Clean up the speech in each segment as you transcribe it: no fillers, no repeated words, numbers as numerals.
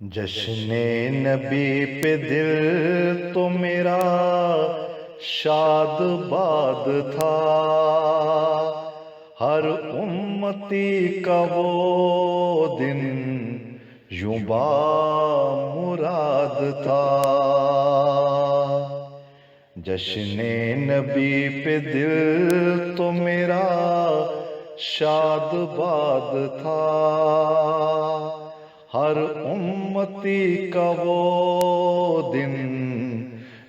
جشن نبی پہ دل تو میرا شاد باد تھا، ہر امتی کا وہ دن یوں بامراد تھا۔ جشن نبی پہ دل تو میرا شاد باد تھا، ہر امتی کا وہ دن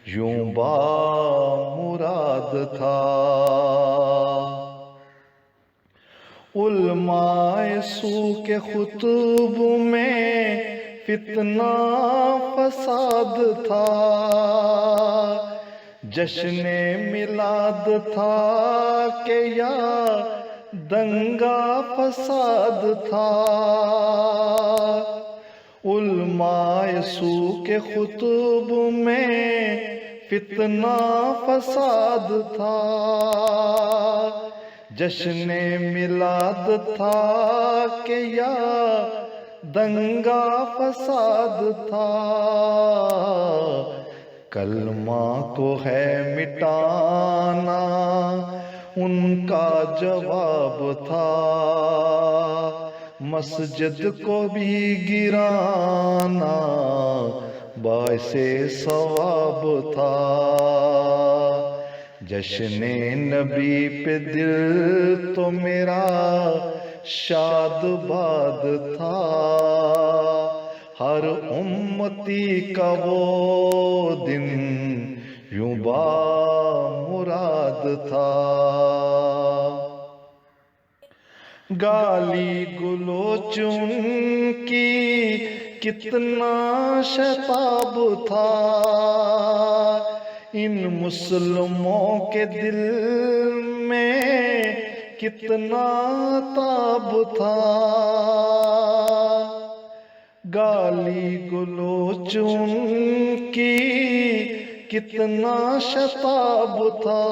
یوں بامراد تھا۔ علماء سو کے خطب میں فتنہ فساد تھا، جشن میلاد تھا کہ یا دنگا فساد تھا۔ علماء سو کے خطب میں فتنہ فساد تھا، جشن میلاد تھا کہ یا دنگا فساد تھا۔ کلمہ کو ہے مٹانا ان کا جواب تھا، مسجد کو بھی گرانا باعث ثواب تھا۔ جشن نبی پہ دل تو میرا شاد باد تھا، ہر امتی کا وہ دن یوں بامراد تھا۔ گالی گلوچ ان کی کتنا شتاب تھا، ان مسلموں کے دل میں کتنا تاب تھا۔ گالی گلوچ ان کی کتنا شتاب تھا،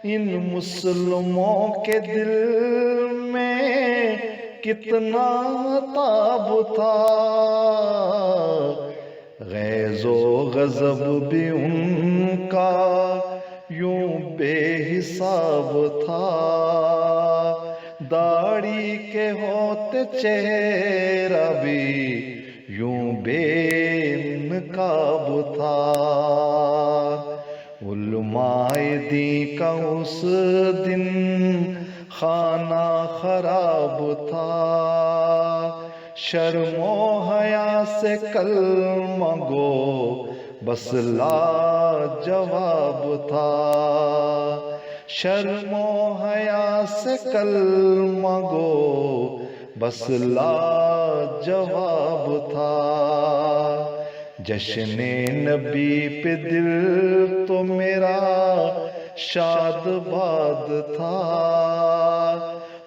ان مسلموں کے دل میں کتنا تاب تھا۔ غیظ و غضب بھی ان کا یوں بے حساب تھا، داڑھی کے ہوتے چہرہ بھی یوں بے نقاب تھا۔ علماء دین کا اس دن خانہ خراب تھا، شرم و حیا سے کلمہ گو بس لاجواب تھا، شرم و حیا سے کلمہ گو بس لاجواب تھا۔ جشن نبی پہ دل تو میرا شاد باد تھا،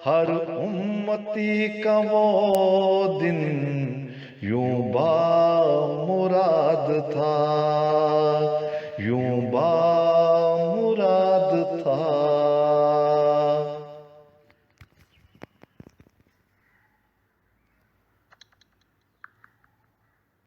ہر امتی کا وہ دن یوں بامراد تھا۔